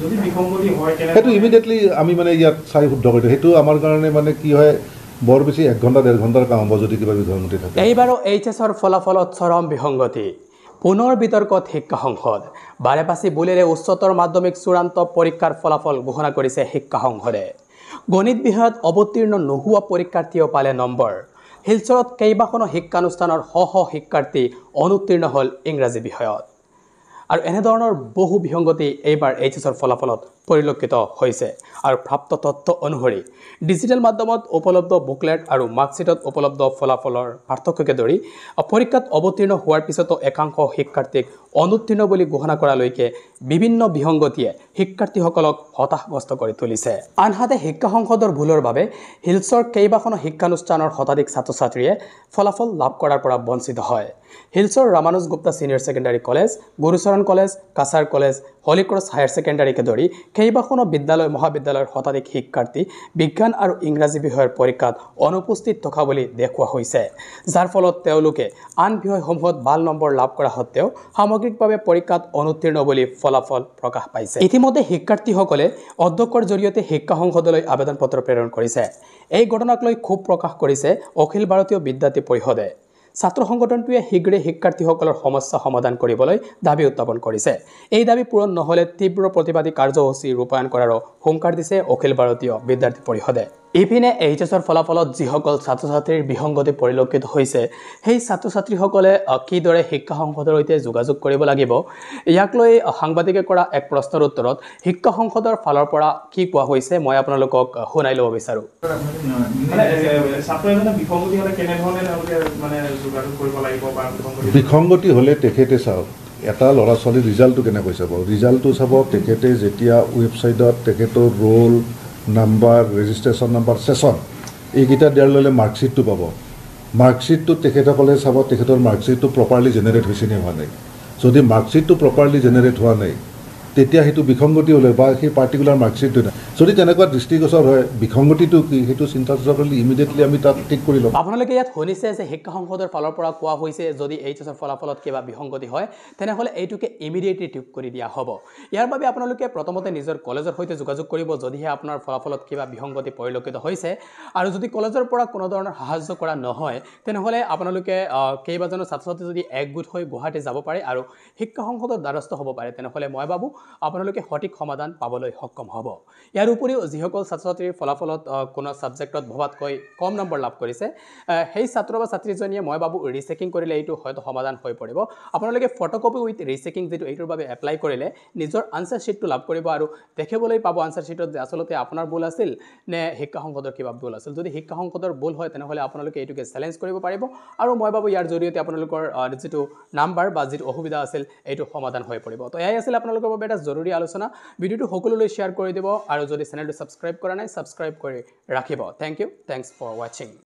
যদি বিসংগতি হয় সেইটো ইমিডিয়েটলি আমি মানে ইয়াত চাই শুদ্ধ কৰি দিওঁ সেইটো আমাৰ কাৰণে মানে কি হয় বৰ বেছি 1 ঘণ্টা 1.5 ঘণ্টাৰ কাম হ'ব যদি কিবা বিসংগতি থাকে এইবাৰো এইচএছৰ ফলাফলত চৰম বিসংগতি পুনৰ বিতৰ্কত শিক্ষা সংসদ বাৰে পাছি বুলিৰে উচ্চতৰ মাধ্যমিক চূড়ান্ত পৰীক্ষাৰ ফলাফল ঘোষণা কৰিছে শিক্ষা সংসদে গণিত বিষয়ত অৱতীৰ্ণ নোহোৱা পৰীক্ষাৰ্থীও পালে নম্বৰ শিলচৰত কেইবাখনো শিক্ষানুষ্ঠানৰ শ শিক্ষাৰ্থী অনুত্তীৰ্ণ হ'ল ইংৰাজী বিষয়ত আৰু এনেধৰণৰ বহু বিসংগতি এইবাৰ এইচএছৰ ফলাফলত পৰিলক্ষিত হৈছে আৰু প্ৰাপ্ত তথ্য অনুসৰি ডিজিটেল মাধ্যমত উপলব্ধ বুকলেট আৰু মাৰ্কশ্বিটত উপলব্ধ ফলাফলৰ পাৰ্থক্যকে ধৰি পৰীক্ষাত অৱতীৰ্ণ হোৱাৰ পিছতো একাংশ শিক্ষাৰ্থীক অনুত্তীৰ্ণ বুলি ঘোষণা কৰালৈকে বিভিন্ন বিসংগতিয়ে শিক্ষাৰ্থীসকলক হতাশগ্ৰস্ত কৰি তুলিছে আনহাতে শিক্ষা সংসদৰ ভুলৰ বাবে হিলছৰ কেইবাখনো শিক্ষানুষ্ঠানৰ শতাধিক ছাত্ৰ ছাত্ৰীয়ে ফলাফল লাভ কৰাৰ পৰা বঞ্চিত হয় হিলছৰ Ramanuj Gupta senior secondary college Gurucharan college Cachar college holy cross higher সেকেন্ডাৰীকে ধৰি কেইবাখনো বিদ্যালয় মহাবিদ্যালয়ৰ শতাধিক শিক্ষাৰ্থী বিজ্ঞান আৰু ইংৰাজী বিষয়ৰ পৰীক্ষাত অনুপস্থিত থকা বুলি দেখুওৱা হৈছে যাৰ ফলত তেওঁলোকে আন বিষয়সমূহত ভাল নম্বৰ লাভ কৰা সত্ত্বেও সামগ্ৰিকভাৱে পৰীক্ষাত অনুত্তীৰ্ণ বুলি ফলাফল প্ৰকাশ পাইছে ইতিমধ্যে শিক্ষাৰ্থীসকলে অধ্যক্ষৰ জৰিয়তে শিক্ষা সংসদলৈ আবেদন পত্ৰ প্ৰেৰণ কৰিছে এই ঘটনাক লৈ ক্ষোভ প্ৰকাশ কৰিছে অখিল ভাৰতীয় বিদ্যাৰ্থী পৰিষদে ছাত্ৰ সংগঠনটোৱে শীঘ্ৰে শিক্ষাৰ্থীসকলৰ সমস্যা সমাধান কৰিবলৈ দাবী উত্থাপন কৰিছে এই দাবী পূৰণ নহলে তীব্ৰ প্ৰতিবাদী কাৰ্যসূচী ৰূপায়ণ কৰাৰ হুংকাৰ দিছে অখিল ভাৰতীয় বিদ্যাৰ্থী পৰিষদে ইপিনে এইচএছৰ ফলাফলত যিসকল ছাত্ৰ ছাত্ৰীৰ বিসংগতি পৰিলক্ষিত হৈছে সেই ছাত্ৰ ছাত্ৰীসকলে কিদৰে শিক্ষা সংসদৰ সৈতে যোগাযোগ কৰিব লাগিব ইয়াক লৈ সাংবাদিকে কৰা এক প্ৰশ্নৰ উত্তৰত শিক্ষা সংসদৰ ফালৰ পৰা কি কোৱা হৈছে মই আপোনালোকক শুনাই ল'ব বিচাৰো বিসংগতি হলে তেখেতে চাওক এটা ল'ৰা ছোৱালীৰ ৰিজাল্টটো কেনেকৈ চাব ৰিজাল্টটো চাব তেখেতে যেতিয়া ৱেবছাইটত তেখেতৰ roll number registration number session এইকেইটা দিয়াৰ লগে মাৰ্কশ্বিটটো পাব মাৰ্কশ্বিটটো তেখেতসকলে চাব তেখেতৰ মাৰ্কশ্বিটটো প্ৰপাৰলি জেনেৰেট হৈছে নে হোৱা নাই যদি মাৰ্কশ্বিটটো প্ৰপাৰলি জেনেৰেট হোৱা নাই তেতিয়া সেইটো বিসংগতি হ'লে বা সেই পাৰ্টিকুলাৰ মাৰ্কশ্বিটটো নাই যদি তেনেকুৱা দৃষ্টিগোচৰ হয় বিসংগতিটো কি সেইটো চিন্তা কৰি ইমিডিয়েটলি আমি তাক ঠিক কৰি ল'ম আপোনালোকে ইয়াত শুনিছে যে শিক্ষা সংসদৰ ফালৰ পৰা কোৱা হৈছে যদি এইচএছৰ ফলাফলত কিবা বিসংগতি হয় তেনেহ'লে এইটোকে ইমিডিয়েটলি ঠিক কৰি দিয়া হ'ব ইয়াৰ বাবে আপোনালোকে প্ৰথমতে নিজৰ কলেজৰ সৈতে যোগাযোগ কৰিব যদিহে আপোনাৰ ফলাফলত কিবা বিসংগতি পৰিলক্ষিত হৈছে আৰু যদি কলেজৰ পৰা কোনো ধৰণৰ সাহায্য কৰা নহয় তেনেহ'লে আপোনালোকে কেইবাজনো ছাত্ৰ ছাত্ৰী যদি একগোট হৈ গুৱাহাটী যাব পাৰে আৰু শিক্ষা সংসদৰ দ্বাৰস্থ হ'ব পাৰে তেনেহ'লে মই ভাবোঁ আপোনালোকে সঠিক সমাধান পাবলৈ সক্ষম হ'ব ইয়াৰ উপৰিও যিসকল ছাত্ৰ ছাত্ৰীৰ ফলাফলত কোনো ছাবজেক্টত ভবাতকৈ কম নম্বৰ লাভ কৰিছে সেই ছাত্ৰ বা ছাত্ৰীজনীয়ে মই ভাবোঁ ৰিচেকিং কৰিলে এইটো হয়তো সমাধান হৈ পৰিব আপোনালোকে ফটোকপি উইথ ৰিচেকিং যিটো এইটোৰ বাবে এপ্লাই কৰিলে নিজৰ আনসাৰ শ্বিটটো লাভ কৰিব আৰু দেখিবলৈ পাব আনসাৰ শ্বিটত যে আচলতে আপোনাৰ ভুল আছিল নে শিক্ষা সংসদৰ কিবা ভুল আছিল যদি শিক্ষা সংসদৰ ভুল হয় তেনেহ'লে আপোনালোকে এইটোকে চেলেঞ্জ কৰিব পাৰিব আৰু মই ভাবোঁ ইয়াৰ জৰিয়তে আপোনালোকৰ যিটো নাম্বাৰ বা যিটো অসুবিধা আছিল এইটো সমাধান হৈ পৰিব তো এয়াই আছিল আপোনালোকৰ বাবে এটা জৰুৰী আলোচনা ভিডিঅ'টো সকলোলৈ শ্বেয়াৰ কৰি দিব আৰু যদি চেনেলটো ছাবস্ক্ৰাইব কৰা নাই ছাবস্ক্ৰাইব কৰি ৰাখিব thank you thanks for watching